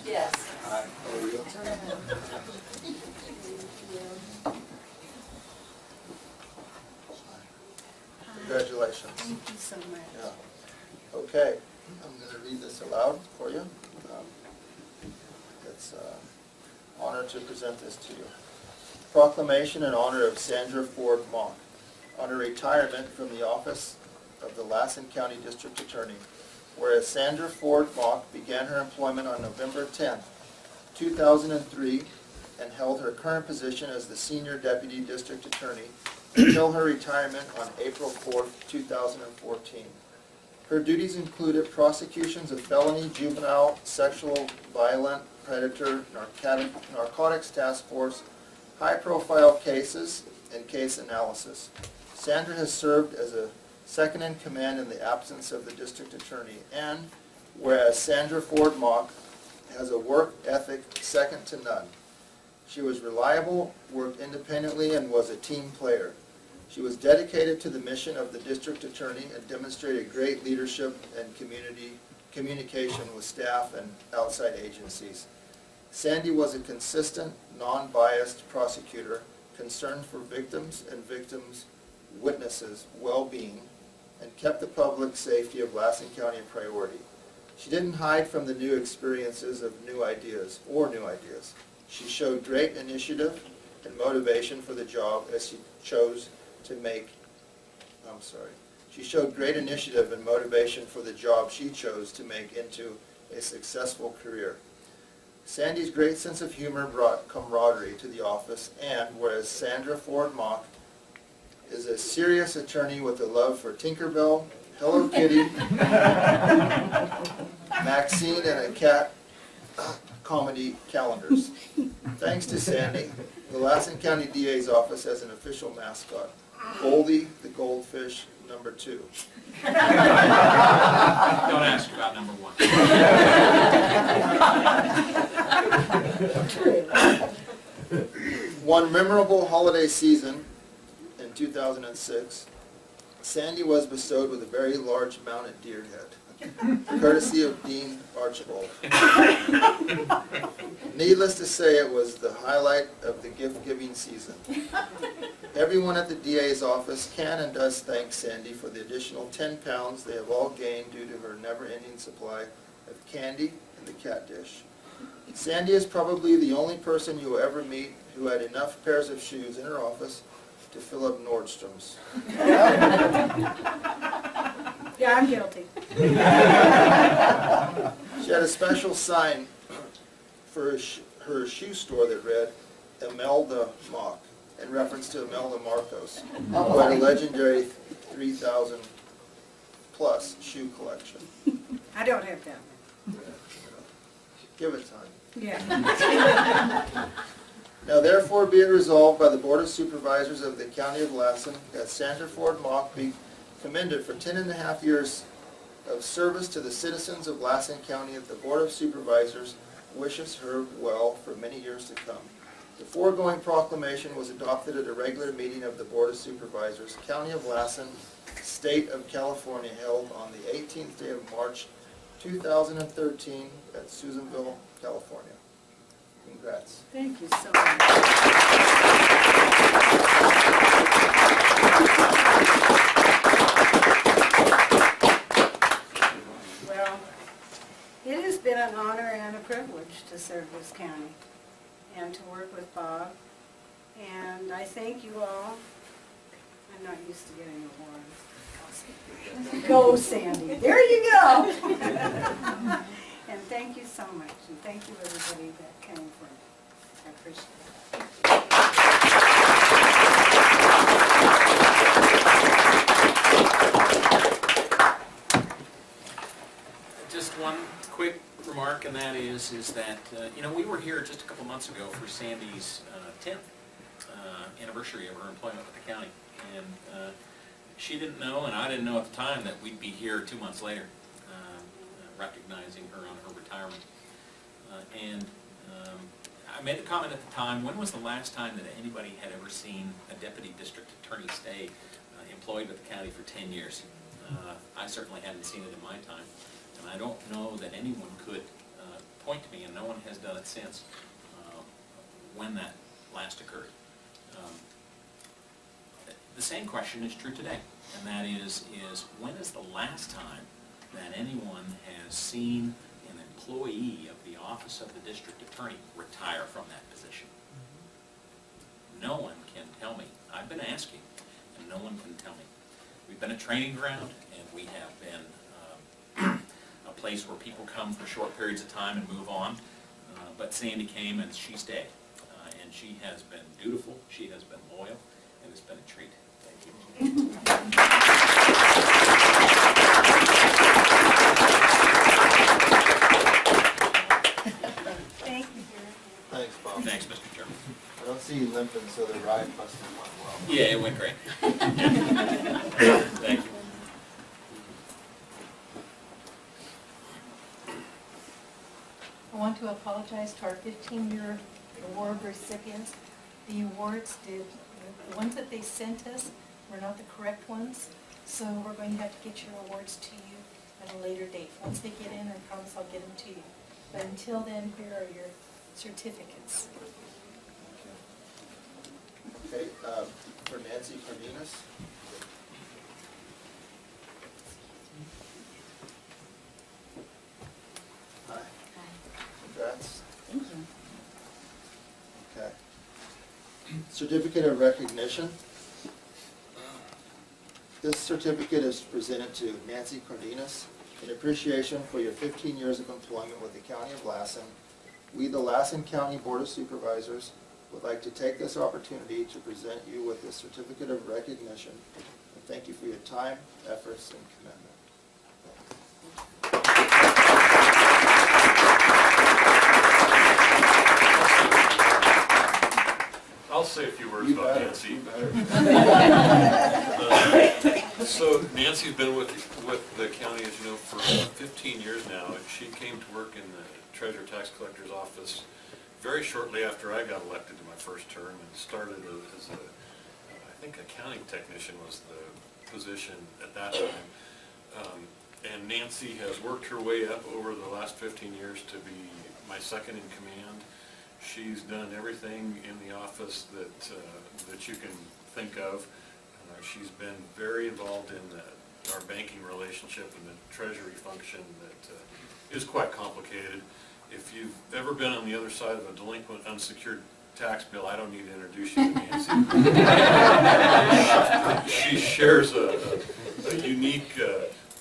Yes. Aye. How are you? Congratulations. Thank you so much. Yeah. Okay, I'm going to read this aloud for you. It's an honor to present this to you. Proclamation in honor of Sandra Ford Monk. On her retirement from the office of the Lassen County District Attorney, whereas Sandra Ford Monk began her employment on November 10, 2003, and held her current position as the Senior Deputy District Attorney until her retirement on April 4, 2014. Her duties included prosecutions of felony, juvenile, sexual, violent, predator, narcotics task force, high-profile cases, and case analysis. Sandra has served as a second-in-command in the absence of the district attorney, and whereas Sandra Ford Monk has a work ethic second to none. She was reliable, worked independently, and was a team player. She was dedicated to the mission of the district attorney and demonstrated great leadership and communication with staff and outside agencies. Sandy was a consistent, non-biased prosecutor concerned for victims and victims' witnesses' well-being and kept the public safety of Lassen County a priority. She didn't hide from the new experiences of new ideas. She showed great initiative and motivation for the job as she chose to make, she showed great initiative and motivation for the job she chose to make into a successful career. Sandy's great sense of humor brought camaraderie to the office, and whereas Sandra Ford Monk is a serious attorney with a love for Tinkerbell, Hello Kitty, Maxine, and a cat comedy calendars. Thanks to Sandy, the Lassen County DA's office has an official mascot, Goldie the Goldfish number 2. Don't ask about number 1. One memorable holiday season in 2006, Sandy was bestowed with a very large mounted deer head, courtesy of Dean Archibald. Needless to say, it was the highlight of the gift-giving season. Everyone at the DA's office can and does thank Sandy for the additional 10 pounds they have all gained due to her never-ending supply of candy and the cat dish. Sandy is probably the only person you will ever meet who had enough pairs of shoes in her office to fill up Nordstrom's. Yeah, I'm guilty. She had a special sign for her shoe store that read, Imelda Mock, in reference to Imelda Marcos, who had a legendary 3,000 plus shoe collection. I don't have that. Give it time. Yeah. Now therefore be it resolved by the Board of Supervisors of the County of Lassen that Sandra Ford Mock be commended for 10.5 years of service to the citizens of Lassen County. That the Board of Supervisors wishes her well for many years to come. The foregoing proclamation was adopted at a regular meeting of the Board of Supervisors, County of Lassen, State of California, held on the 18th day of March 2013 at Susanville, California. Congrats. Thank you so much. Well, it has been an honor and a privilege to serve this county and to work with Bob. And I thank you all. I'm not used to getting awards. Go, Sandy. There you go. And thank you so much. And thank you, everybody that came for me. I appreciate it. Just one quick remark, and that is that, we were here just a couple months ago for Sandy's 10th anniversary of her employment with the county. And she didn't know, and I didn't know at the time, that we'd be here 2 months later, recognizing her on her retirement. I made a comment at the time, when was the last time that anybody had ever seen a deputy district attorney stay employed with the county for 10 years? I certainly hadn't seen it in my time, and I don't know that anyone could point to me, and no one has done it since, when that last occurred. The same question is true today, and that is when is the last time that anyone has seen an employee of the office of the district attorney retire from that position? No one can tell me. I've been asking, and no one can tell me. We've been a training ground, and we have been a place where people come for short periods of time and move on. But Sandy came and she stayed, and she has been dutiful, she has been loyal, and it's been a treat. Thank you. Thank you. Thanks, Bob. Thanks, Mr. Chairman. I don't see you limping, so the ride must have went well. Yeah, it went great. Thank you. I want to apologize to our 15-year award recipients. The awards the ones that they sent us were not the correct ones, so we're going to have to get your awards to you at a later date. Once they get in, I promise I'll get them to you. But until then, here are your certificates. Okay, for Nancy Cardenas. Hi. Congrats. Thank you. Okay. Certificate of recognition. This certificate is presented to Nancy Cardenas in appreciation for your 15 years of employment with the County of Lassen. We, the Lassen County Board of Supervisors, would like to take this opportunity to present you with this certificate of recognition and thank you for your time, efforts, and commitment. I'll say a few words You about better, Nancy. you better. So Nancy's been with the county, as you know, for 15 years now. And she came to work in the Treasurer Tax Collector's office very shortly after I got elected to my first term, and started as a, I think accounting technician was the position at that time. And Nancy has worked her way up over the last 15 years to be my second in command. She's done everything in the office that you can think of. She's been very involved in our banking relationship and the treasury function that is quite complicated. If you've ever been on the other side of a delinquent unsecured tax bill, I don't need to introduce you to Nancy. She shares a unique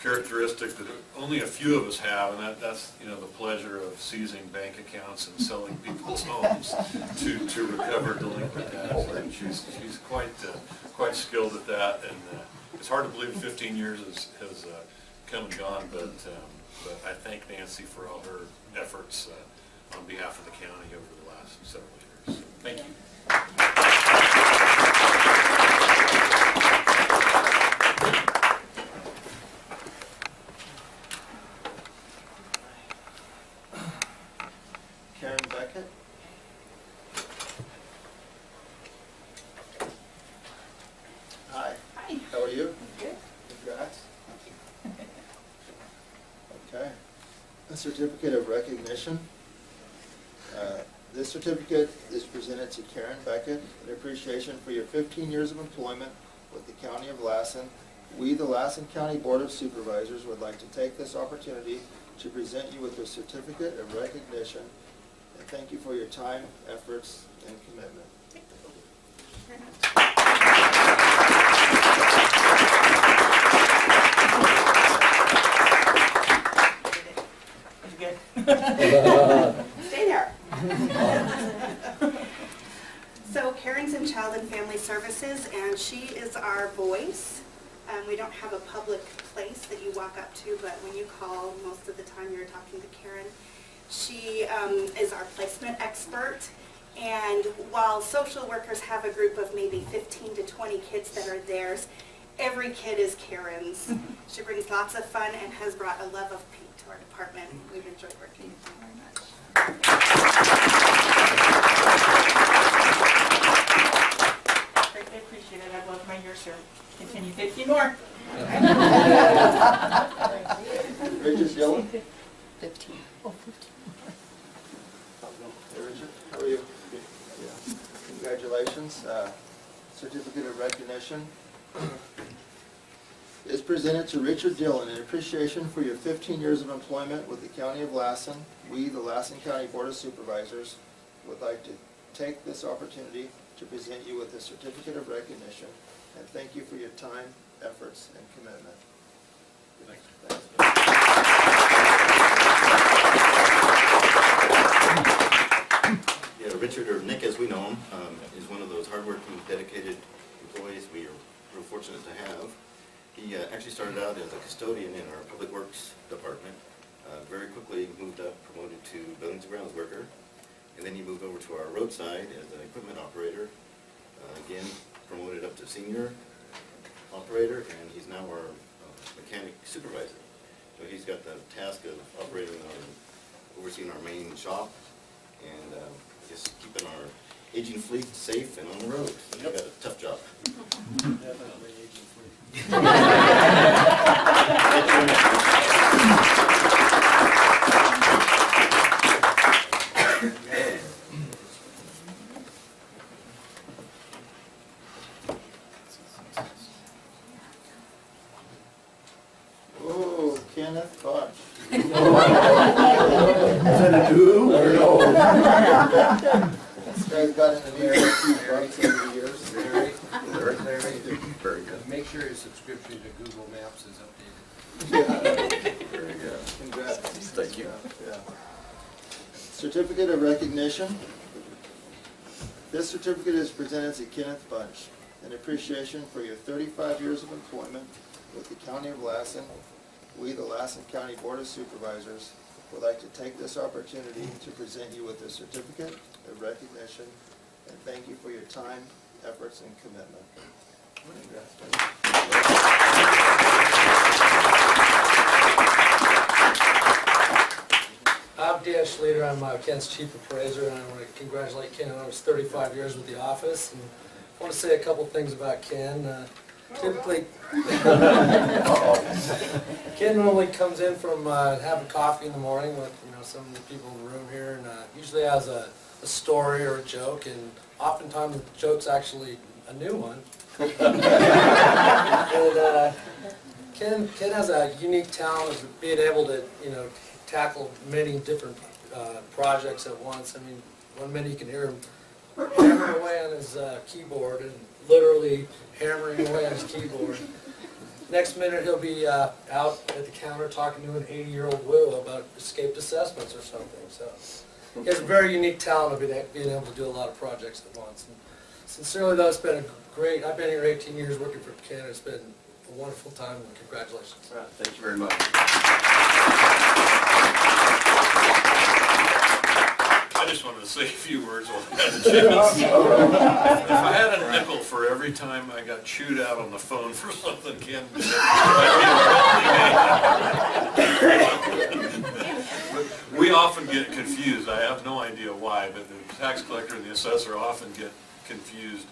characteristic that only a few of us have, and that's the pleasure of seizing bank accounts and selling people's homes to recover delinquent tax. And she's quite skilled at that, and it's hard to believe 15 years has come and gone, but I thank Nancy for all her efforts on behalf of the county over the last several years. Thank you. Karen Beckett. Hi. Hi. How are you? Good. Congrats. Okay. A certificate of recognition. This certificate is presented to Karen Beckett in appreciation for your 15 years of employment with the County of Lassen. We, the Lassen County Board of Supervisors, would like to take this opportunity to present you with a certificate of recognition and thank you for your time, efforts, and commitment. Stay there. So Karen's in Child and Family Services, and she is our voice. We don't have a public place that you walk up to, but when you call, most of the time you're talking to Karen. She is our placement expert, and while social workers have a group of maybe 15 to 20 kids that are theirs, every kid is Karen's. She brings lots of fun and has brought a love of Pete to our department. We've enjoyed working with her very much. Greatly appreciate it. I've loved my years here. Continue 15 more. Bridget Dillon. 15. Oh, 15. congratulations. Certificate of recognition is presented to Richard Dillon in appreciation for your 15 years of employment with the County of Lassen. We, the Lassen County Board of Supervisors, would like to take this opportunity to present you with a certificate of recognition and thank you for your time, efforts, and commitment. Yeah, Richard, or Nick as we know him, is one of those hardworking, dedicated employees we are real fortunate to have. He actually started out as a custodian in our Public Works Department, very quickly moved up, promoted to Buildings and Grounds worker, and then he moved over to our roadside as an equipment operator, again promoted up to senior operator, and he's now our mechanic supervisor. So he's got the task of operating our, overseeing our main shop, and just keeping our aging fleet safe and on the road. So he's got a tough job. Definitely aging fleet. Oh, Kenneth Koch. Is that a do or no? This guy's got in the news a few bucks over the years. Very good. Make sure your subscription to Google Maps is updated. Very good. Congrats. Thank you. Yeah. Certificate of recognition. This certificate is presented to Kenneth Bunch in appreciation for your 35 years of employment with the County of Lassen. We, the Lassen County Board of Supervisors, would like to take this opportunity to present you with a certificate of recognition and thank you for your time, efforts, and commitment. I'm Dan Schleter, I'm Ken's chief appraiser, and I want to congratulate Ken on his 35 years with the office. And I want to say a couple things about Ken. Typically, Ken normally comes in from having coffee in the morning with some of the people in the room here, and usually has a story or a joke, and oftentimes the joke's actually a new one. And Ken has a unique talent of being able to tackle many different projects at once. I mean, one minute you can hear him hammering away on his keyboard and literally hammering away on his keyboard. Next minute he'll be out at the counter talking to an 80-year-old widow about escaped assessments or something. So he has a very unique talent of being able to do a lot of projects at once. And sincerely though, it's been great. I've been here 18 years working for Ken. It's been a wonderful time, and congratulations. Thank you very much. I just wanted to say a few words while I had a chance. If I had a nickel for every time I got chewed out on the phone for something Ken did, we often get confused. I have no idea why, but the tax collector and the assessor often get confused.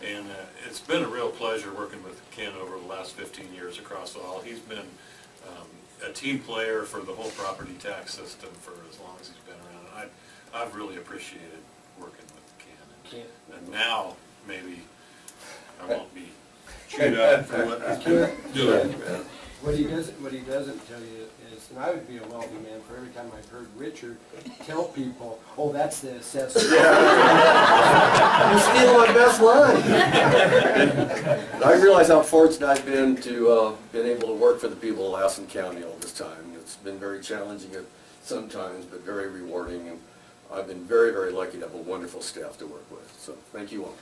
And it's been a real pleasure working with Ken over the last 15 years across the hall. He's been a team player for the whole property tax system for as long as he's been around. I've really appreciated working with Ken. And now, maybe I won't be chewed out for what he's been doing. What he doesn't tell you is, and I would be a wealthy man for every time I've heard Richard tell people, oh, that's the assessor. You steal my best line. I realize how fortunate I've been to been able to work for the people of Lassen County all this time. It's been very challenging at sometimes, but very rewarding. And I've been very, very lucky to have a wonderful staff to work with. So thank you all.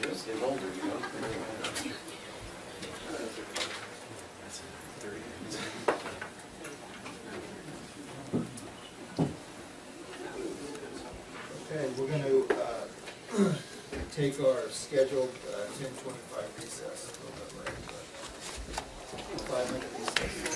Just get older, you know. Okay, we're going to take our scheduled 10:25 recess. A little bit late, but 5-minute recess.